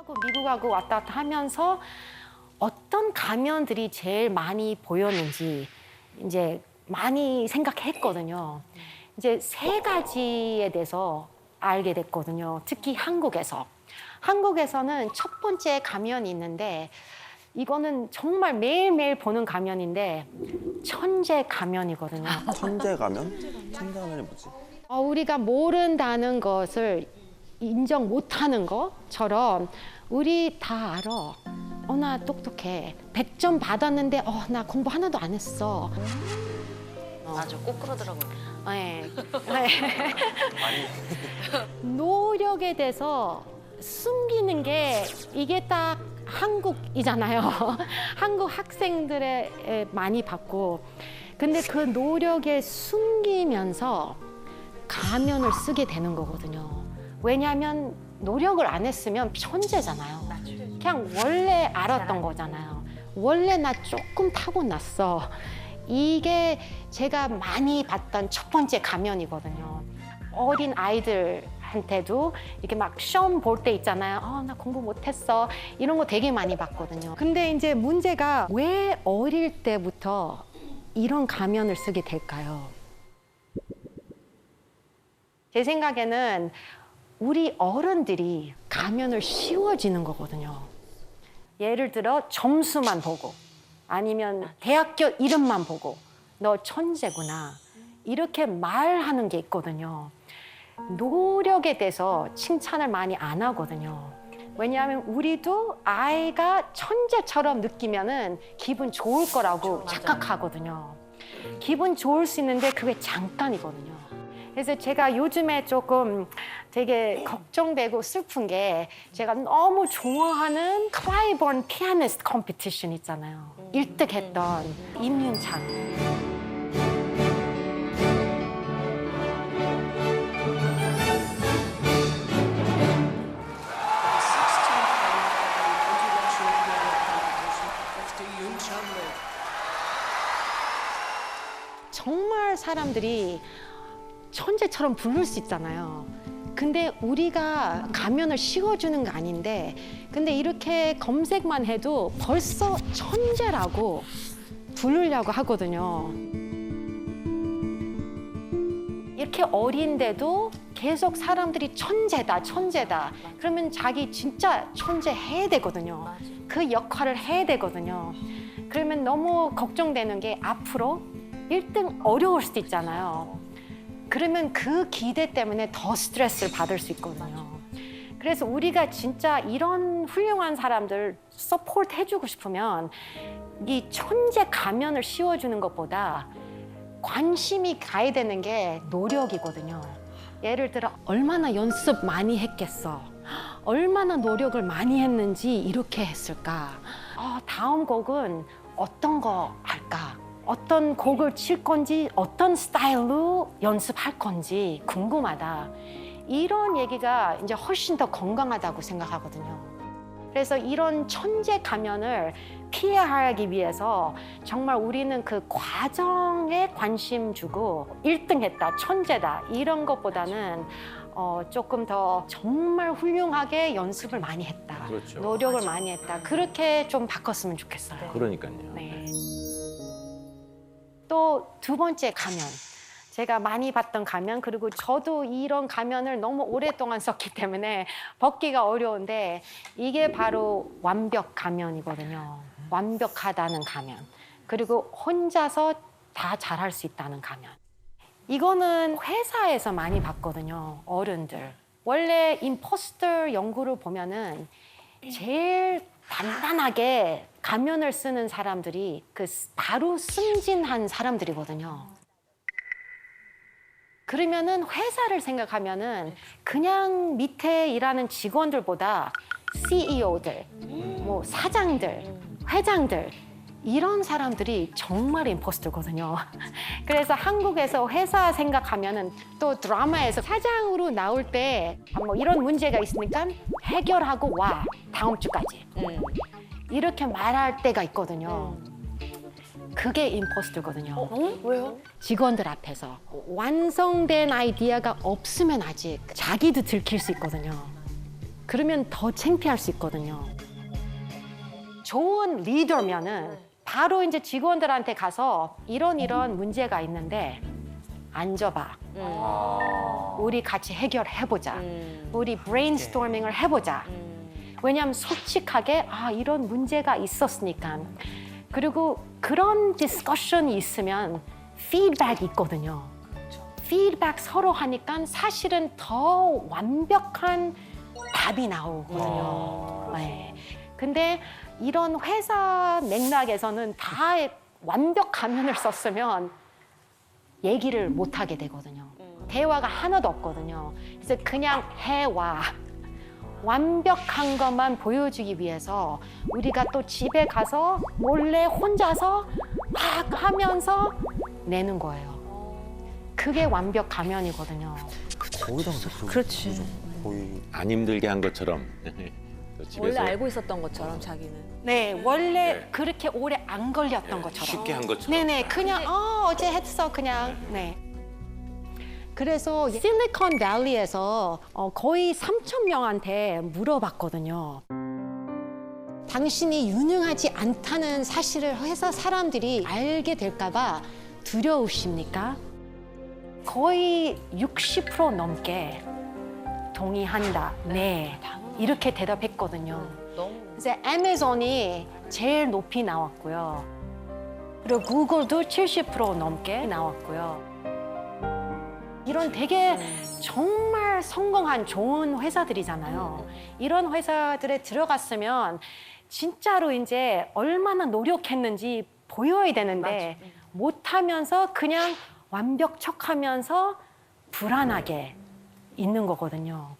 한국하고 미국하고 왔다 갔다 하면서 어떤 가면들이 제일 많이 보였는지 이제 많이 생각했거든요. 이제 세 가지에 대해서 알게 됐거든요. 특히 한국에서. 한국에서는 첫 번째 가면이 있는데 이거는 정말 매일매일 보는 가면인데 천재 가면이거든요. 천재 가면? 천재 가면이 뭐지? 우리가 모른다는 것을 인정 못하는 것처럼 우리 다 알아. 나 똑똑해. 100점 받았는데 나 공부 하나도 안 했어. 맞아, 꼭 그러더라고요. 네. 노력에 대해서 숨기는 게 이게 딱 한국이잖아요. 한국 학생들에 많이 받고. 근데 그 노력에 숨기면서 가면을 쓰게 되는 거거든요. 왜냐하면 노력을 안 했으면 천재잖아요. 그냥 원래 알았던 거잖아요. 원래 나 조금 타고났어. 이게 제가 많이 봤던 첫 번째 가면이거든요. 어린 아이들한테도 이렇게 막 시험 볼 때 있잖아요. 나 공부 못했어. 이런 거 되게 많이 봤거든요. 근데 이제 문제가 왜 어릴 때부터 이런 가면을 쓰게 될까요? 제 생각에는 우리 어른들이 가면을 씌워지는 거거든요. 예를 들어 점수만 보고 아니면 대학교 이름만 보고 너 천재구나 이렇게 말하는 게 있거든요. 노력에 대해서 칭찬을 많이 안 하거든요. 왜냐하면 우리도 아이가 천재처럼 느끼면은 기분 좋을 거라고 착각하거든요. 기분 좋을 수 있는데 그게 잠깐이거든요. 그래서 제가 요즘에 조금 되게 걱정되고 슬픈 게 제가 너무 좋아하는 클라이본 피아니스트 컴피티션 있잖아요. 1등 했던 임윤찬. 정말 사람들이 천재처럼 부를 수 있잖아요. 근데 우리가 가면을 씌워주는 거 아닌데 근데 이렇게 검색만 해도 벌써 천재라고 부르려고 하거든요. 이렇게 어린데도 계속 사람들이 천재다, 천재다. 그러면 자기 진짜 천재 해야 되거든요. 그 역할을 해야 되거든요. 그러면 너무 걱정되는 게 앞으로 1등 어려울 수도 있잖아요. 그러면 그 기대 때문에 더 스트레스를 받을 수 있거든요. 그래서 우리가 진짜 이런 훌륭한 사람들 서포트 해주고 싶으면 이 천재 가면을 씌워주는 것보다 관심이 가야 되는 게 노력이거든요. 예를 들어 얼마나 연습 많이 했겠어. 얼마나 노력을 많이 했는지 이렇게 했을까. 다음 곡은 어떤 거 할까. 어떤 곡을 칠 건지 어떤 스타일로 연습할 건지 궁금하다. 이런 얘기가 이제 훨씬 더 건강하다고 생각하거든요. 그래서 이런 천재 가면을 피하기 위해서 정말 우리는 그 과정에 관심 주고 1등 했다, 천재다 이런 것보다는 조금 더 정말 훌륭하게 연습을 많이 했다. 그렇죠. 노력을 많이 했다. 그렇게 좀 바꿨으면 좋겠어요. 그러니까요. 네. 또 두 번째 가면, 제가 많이 봤던 가면, 그리고 저도 이런 가면을 너무 오랫동안 썼기 때문에 벗기가 어려운데 이게 바로 완벽 가면이거든요. 완벽하다는 가면. 그리고 혼자서 다 잘할 수 있다는 가면. 이거는 회사에서 많이 봤거든요, 어른들. 원래 임포스터 연구를 보면은 제일 단단하게 가면을 쓰는 사람들이 바로 승진한 사람들이거든요. 그러면은 회사를 생각하면은 그냥 밑에 일하는 직원들보다 CEO들, 뭐 사장들, 회장들 이런 사람들이 정말 임포스터거든요. 그래서 한국에서 회사 생각하면은 또 드라마에서 사장으로 나올 때 뭐 이런 문제가 있으니까 해결하고 와 다음 주까지 이렇게 말할 때가 있거든요. 그게 임포스터거든요. 왜요? 직원들 앞에서 완성된 아이디어가 없으면 아직 자기도 들킬 수 있거든요. 그러면 더 창피할 수 있거든요. 좋은 리더면은 바로 이제 직원들한테 가서 이런 문제가 있는데 앉아봐. 우리 같이 해결해보자. 우리 브레인스토밍을 해보자. 왜냐하면 솔직하게 이런 문제가 있었으니까. 그리고 그런 디스커션이 있으면 피드백이 있거든요. 피드백 서로 하니까 사실은 더 완벽한 답이 나오거든요. 네. 근데 이런 회사 맥락에서는 다 완벽 가면을 썼으면 얘기를 못 하게 되거든요. 대화가 하나도 없거든요. 그래서 그냥 해와. 완벽한 것만 보여주기 위해서 우리가 또 집에 가서 몰래 혼자서 막 하면서 내는 거예요. 그게 완벽 가면이거든요. 거기다가 또 그렇지. 거의 안 힘들게 한 것처럼 집에서 원래 알고 있었던 것처럼 자기는. 네, 원래 그렇게 오래 안 걸렸던 것처럼. 쉽게 한 것처럼. 네네, 그냥 어제 했어 그냥. 네. 그래서 실리콘밸리에서 거의 3,000명한테 물어봤거든요. 당신이 유능하지 않다는 사실을 회사 사람들이 알게 될까봐 두려우십니까? 거의 60% 넘게 동의한다. 네, 이렇게 대답했거든요. 그래서 애마존이 제일 높이 나왔고요. 그리고 구글도 70% 넘게 나왔고요. 이런 되게 정말 성공한 좋은 회사들이잖아요. 이런 회사들에 들어갔으면 진짜로 이제 얼마나 노력했는지 보여야 되는데 못하면서 그냥 완벽 척하면서 불안하게 있는 거거든요.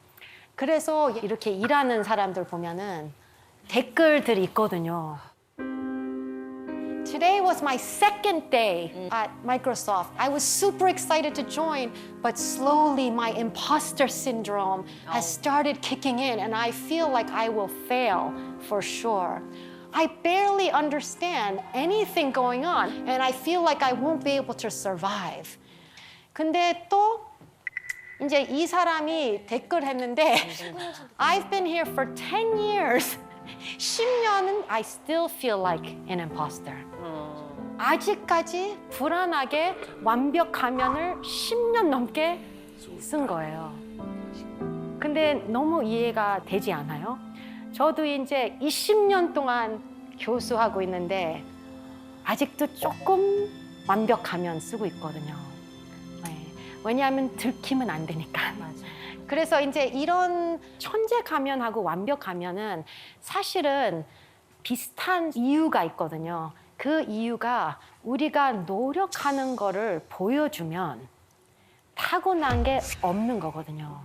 그래서 이렇게 일하는 사람들 보면은 댓글들이 있거든요. Today was my second day at Microsoft. I was super excited to join, but slowly my imposter syndrome has started kicking in and I feel like I will fail for sure. I barely understand anything going on and I feel like I won't be able to survive. 근데 또 이제 이 사람이 댓글 했는데 I've been here for 10 years. 10년은 I still feel like an imposter. 아직까지 불안하게 완벽 가면을 10년 넘게 쓴 거예요. 근데 너무 이해가 되지 않아요? 저도 이제 20년 동안 교수하고 있는데 아직도 조금 완벽 가면 쓰고 있거든요. 네. 왜냐하면 들키면 안 되니까. 그래서 이제 이런 천재 가면하고 완벽 가면은 사실은 비슷한 이유가 있거든요. 그 이유가 우리가 노력하는 거를 보여주면 타고난 게 없는 거거든요.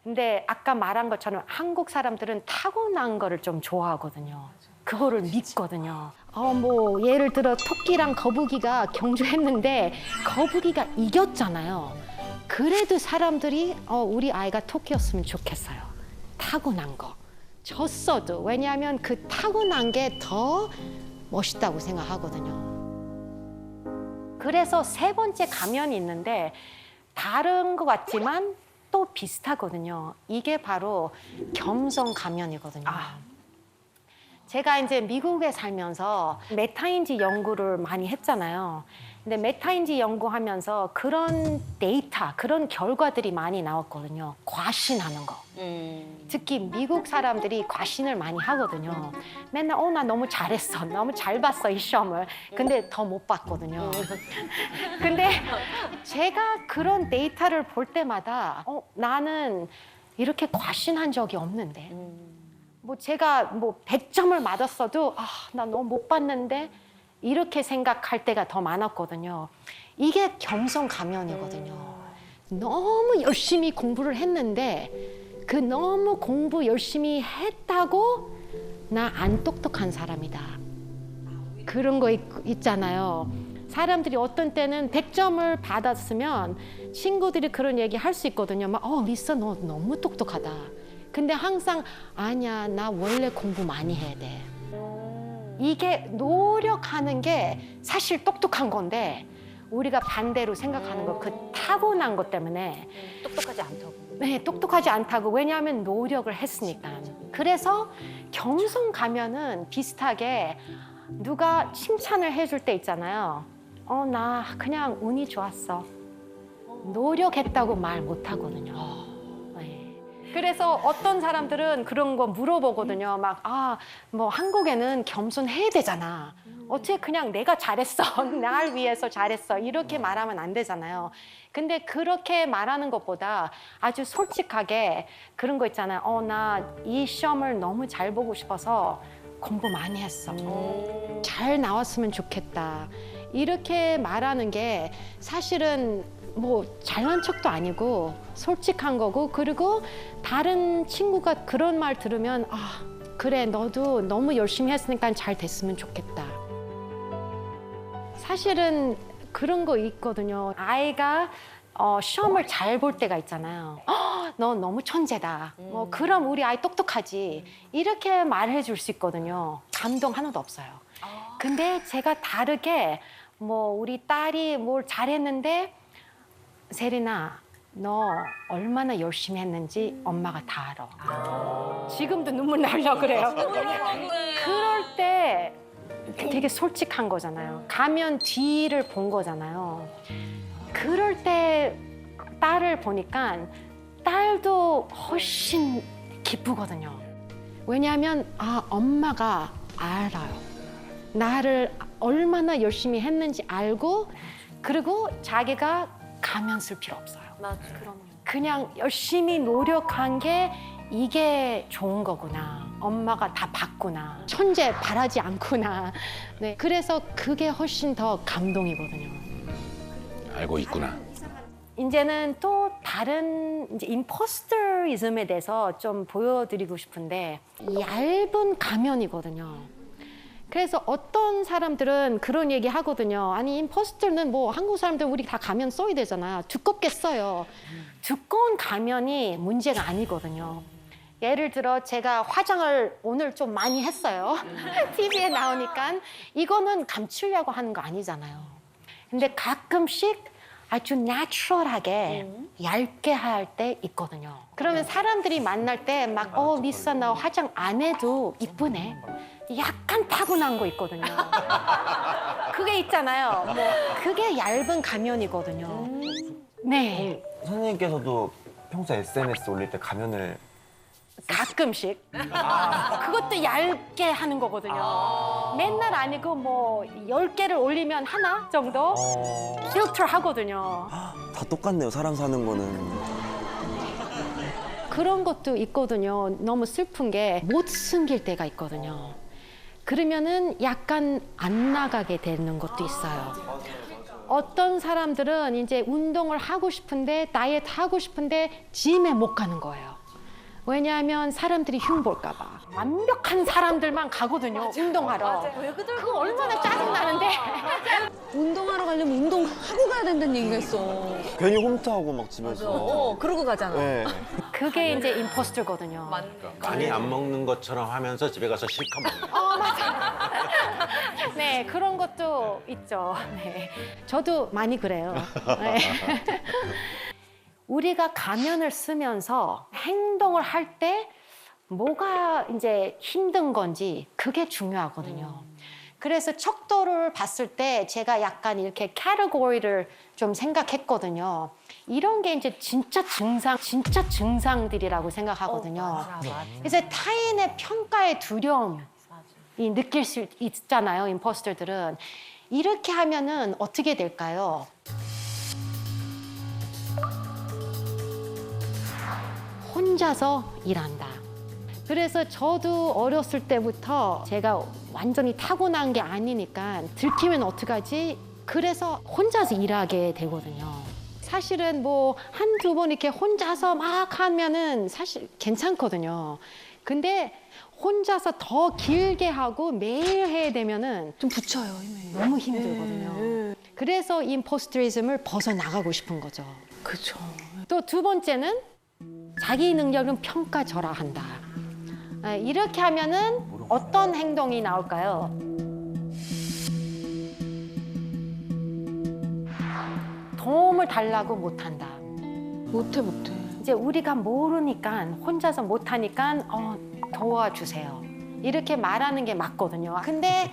근데 아까 말한 것처럼 한국 사람들은 타고난 거를 좀 좋아하거든요. 그거를 믿거든요. 뭐 예를 들어 토끼랑 거북이가 경주했는데 거북이가 이겼잖아요. 그래도 사람들이 우리 아이가 토끼였으면 좋겠어요. 타고난 거. 졌어도. 왜냐하면 그 타고난 게 더 멋있다고 생각하거든요. 그래서 세 번째 가면이 있는데 다른 것 같지만 또 비슷하거든요. 이게 바로 겸손 가면이거든요. 제가 이제 미국에 살면서 메타인지 연구를 많이 했잖아요. 근데 메타인지 연구하면서 그런 데이터, 그런 결과들이 많이 나왔거든요. 과신하는 거. 특히 미국 사람들이 과신을 많이 하거든요. 맨날 나 너무 잘했어. 너무 잘 봤어, 이 시험을. 근데 더 못 봤거든요. 근데 제가 그런 데이터를 볼 때마다 나는 이렇게 과신한 적이 없는데 뭐 제가 100점을 맞았어도 나 너무 못 봤는데 이렇게 생각할 때가 더 많았거든요. 이게 겸손 가면이거든요. 너무 열심히 공부를 했는데 그 너무 공부 열심히 했다고 나 안 똑똑한 사람이다. 그런 거 있잖아요. 사람들이 어떤 때는 100점을 받았으면 친구들이 그런 얘기 할 수 있거든요. 리사 너 너무 똑똑하다. 근데 항상 아니야, 나 원래 공부 많이 해야 돼. 이게 노력하는 게 사실 똑똑한 건데 우리가 반대로 생각하는 거, 그 타고난 것 때문에 똑똑하지 않다고. 네, 똑똑하지 않다고. 왜냐하면 노력을 했으니까. 그래서 겸손 가면은 비슷하게 누가 칭찬을 해줄 때 있잖아요. 나 그냥 운이 좋았어. 노력했다고 말 못하거든요. 네. 그래서 어떤 사람들은 그런 거 물어보거든요. 막, 뭐 한국에는 겸손해야 되잖아. 어떻게 그냥 내가 잘했어. 날 위해서 잘했어. 이렇게 말하면 안 되잖아요. 근데 그렇게 말하는 것보다 아주 솔직하게 그런 거 있잖아요. 나 이 시험을 너무 잘 보고 싶어서 공부 많이 했어. 잘 나왔으면 좋겠다. 이렇게 말하는 게 사실은 뭐 잘난 척도 아니고 솔직한 거고, 그리고 다른 친구가 그런 말 들으면 그래, 너도 너무 열심히 했으니까 잘 됐으면 좋겠다. 사실은 그런 거 있거든요. 아이가 시험을 잘 볼 때가 있잖아요. 너 너무 천재다. 뭐 그럼 우리 아이 똑똑하지. 이렇게 말해 줄 수 있거든요. 감동 하나도 없어요. 근데 제가 다르게 뭐 우리 딸이 뭘 잘했는데 세린아, 너 얼마나 열심히 했는지 엄마가 다 알아. 지금도 눈물 나려고 그래요. 그럴 때 되게 솔직한 거잖아요. 가면 뒤를 본 거잖아요. 그럴 때 딸을 보니까 딸도 훨씬 기쁘거든요. 왜냐하면 엄마가 알아요. 나를 얼마나 열심히 했는지 알고, 그리고 자기가 가면 쓸 필요 없어요. 맞아. 그럼요. 그냥 열심히 노력한 게 이게 좋은 거구나. 엄마가 다 봤구나. 천재 바라지 않구나. 네, 그래서 그게 훨씬 더 감동이거든요. 알고 있구나. 이제는 또 다른 이제 임포스터이즘에 대해서 좀 보여드리고 싶은데, 얇은 가면이거든요. 그래서 어떤 사람들은 그런 얘기 하거든요. 아니, 임포스터는 뭐 한국 사람들 우리 다 가면 써야 되잖아요. 두껍게 써요. 두꺼운 가면이 문제가 아니거든요. 예를 들어 제가 화장을 오늘 좀 많이 했어요. TV에 나오니까 이거는 감추려고 하는 거 아니잖아요. 근데 가끔씩 아주 내추럴하게 얇게 할 때 있거든요. 그러면 사람들이 만날 때 막 미스 나 화장 안 해도 이쁘네. 약간 타고난 거 있거든요. 그게 있잖아요. 뭐 그게 얇은 가면이거든요. 네, 선생님께서도 평소 SNS 올릴 때 가면을 가끔씩. 그것도 얇게 하는 거거든요. 맨날 아니고 뭐 10개를 올리면 하나 정도 필터 하거든요. 다 똑같네요. 사람 사는 거는. 그런 것도 있거든요. 너무 슬픈 게 못 숨길 때가 있거든요. 그러면은 약간 안 나가게 되는 것도 있어요. 어떤 사람들은 이제 운동을 하고 싶은데, 다이어트 하고 싶은데 짐에 못 가는 거예요. 왜냐하면 사람들이 흉볼까 봐. 완벽한 사람들만 가거든요, 운동하러. 그거 얼마나 짜증나는데. 운동하러 가려면 운동하고 가야 된다는 얘기가 있어. 괜히 홈트하고 막 집에서. 그러고 가잖아. 네. 그게 이제 임포스터거든요. 많이 안 먹는 것처럼 하면서 집에 가서 실컷 먹는. 네, 그런 것도 있죠. 네. 저도 많이 그래요. 네. 우리가 가면을 쓰면서 행동을 할 때 뭐가 이제 힘든 건지 그게 중요하거든요. 그래서 척도를 봤을 때 제가 약간 이렇게 카테고리를 좀 생각했거든요. 이런 게 이제 진짜 증상들이라고 생각하거든요. 그래서 타인의 평가의 두려움이 느낄 수 있잖아요, 임포스터들은. 이렇게 하면은 어떻게 될까요? 혼자서 일한다. 그래서 저도 어렸을 때부터 제가 완전히 타고난 게 아니니까 들키면 어떡하지? 그래서 혼자서 일하게 되거든요. 사실은 뭐 한두 번 이렇게 혼자서 막 하면은 사실 괜찮거든요. 근데 혼자서 더 길게 하고 매일 해야 되면은 좀 붙여요, 힘이. 너무 힘들거든요. 그래서 임포스터리즘을 벗어나가고 싶은 거죠. 그렇죠. 또 두 번째는 자기 능력은 평가절하한다. 이렇게 하면은 어떤 행동이 나올까요? 도움을 달라고 못한다. 못해. 이제 우리가 모르니까 혼자서 못하니까 도와주세요. 이렇게 말하는 게 맞거든요. 근데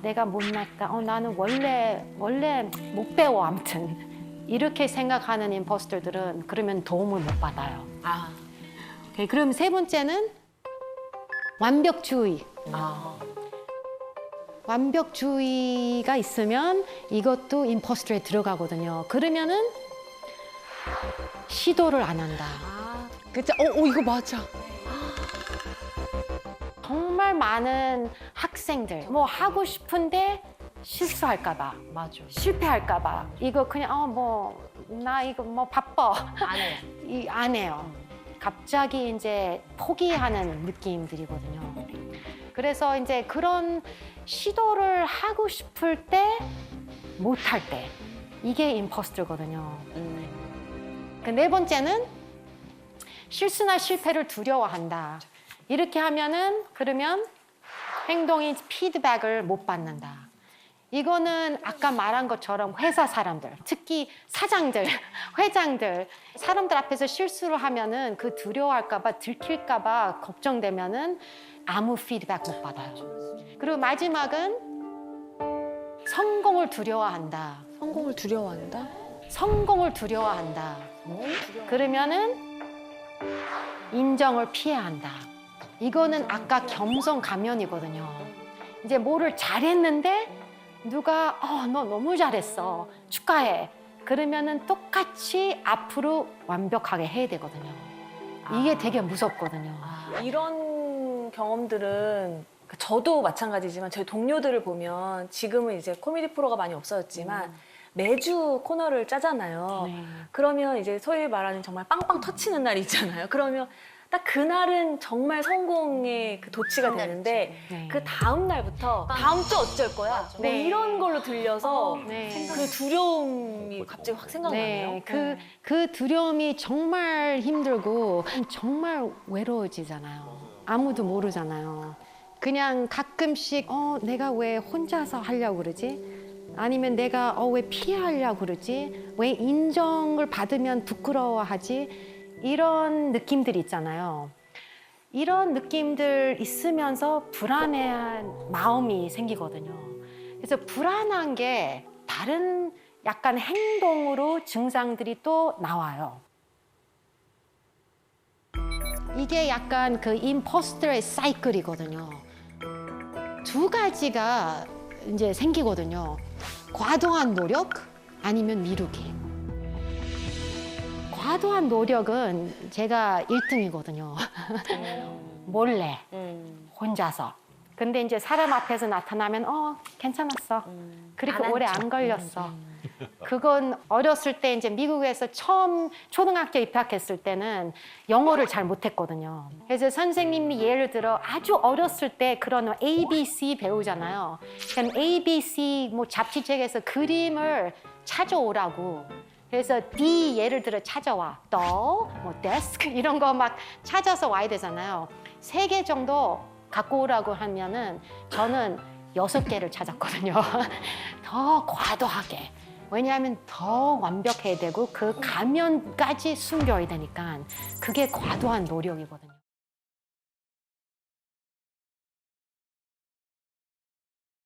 내가 못났다. 나는 원래 못 배워 아무튼. 이렇게 생각하는 임포스터들은 그러면 도움을 못 받아요. 오케이, 그럼 세 번째는 완벽주의. 완벽주의가 있으면 이것도 임포스터에 들어가거든요. 그러면은 시도를 안 한다. 그치? 이거 맞아. 정말 많은 학생들 뭐 하고 싶은데 실수할까봐, 맞아. 실패할까봐 이거 그냥 나 이거 바빠 안 해. 안 해요. 갑자기 이제 포기하는 느낌들이거든요. 그래서 이제 그런 시도를 하고 싶을 때 못할 때 이게 임포스터거든요. 그 네 번째는 실수나 실패를 두려워한다. 이렇게 하면은 그러면 행동이 피드백을 못 받는다. 이거는 아까 말한 것처럼 회사 사람들, 특히 사장들, 회장들, 사람들 앞에서 실수를 하면은 그 두려워할까봐 들킬까봐 걱정되면은 아무 피드백 못 받아요. 그리고 마지막은 성공을 두려워한다. 성공을 두려워한다? 성공을 두려워한다. 그러면은 인정을 피해야 한다. 이거는 아까 겸손 가면이거든요. 이제 뭐를 잘했는데 누가 너 너무 잘했어. 축하해. 그러면은 똑같이 앞으로 완벽하게 해야 되거든요. 이게 되게 무섭거든요. 이런 경험들은 저도 마찬가지지만 제 동료들을 보면 지금은 이제 코미디 프로가 많이 없어졌지만 매주 코너를 짜잖아요. 네. 그러면 이제 소위 말하는 정말 빵빵 터치는 날이 있잖아요. 그러면 딱 그날은 정말 성공의 그 도치가 되는데 네. 그 다음 날부터 다음 주 어쩔 거야? 뭐 네. 이런 걸로 들려서 네. 그 두려움이 갑자기 확 생각나네요. 네, 그 두려움이 정말 힘들고 정말 외로워지잖아요. 아무도 모르잖아요. 그냥 가끔씩 내가 왜 혼자서 하려고 그러지? 아니면 내가 왜 피하려고 그러지? 왜 인정을 받으면 부끄러워하지? 이런 느낌들 있잖아요. 이런 느낌들 있으면서 불안해한 마음이 생기거든요. 그래서 불안한 게 다른 약간 행동으로 증상들이 또 나와요. 이게 약간 그 임포스터의 사이클이거든요. 두 가지가 이제 생기거든요. 과도한 노력 아니면 미루기. 과도한 노력은 제가 1등이거든요. 몰래, 혼자서. 근데 이제 사람 앞에서 나타나면 괜찮았어. 그렇게 오래 안 걸렸어. 그건 어렸을 때 이제 미국에서 처음 초등학교 입학했을 때는 영어를 잘 못했거든요. 그래서 선생님이 예를 들어 아주 어렸을 때 그런 ABC 배우잖아요. 그럼 ABC 뭐 잡지책에서 그림을 찾아오라고. 그래서 D 예를 들어 찾아와. 뭐 데스크 이런 거 막 찾아서 와야 되잖아요. 3개 정도 갖고 오라고 하면은 저는 6개를 찾았거든요. 더 과도하게. 왜냐하면 더 완벽해야 되고 그 가면까지 숨겨야 되니까 그게 과도한 노력이거든요.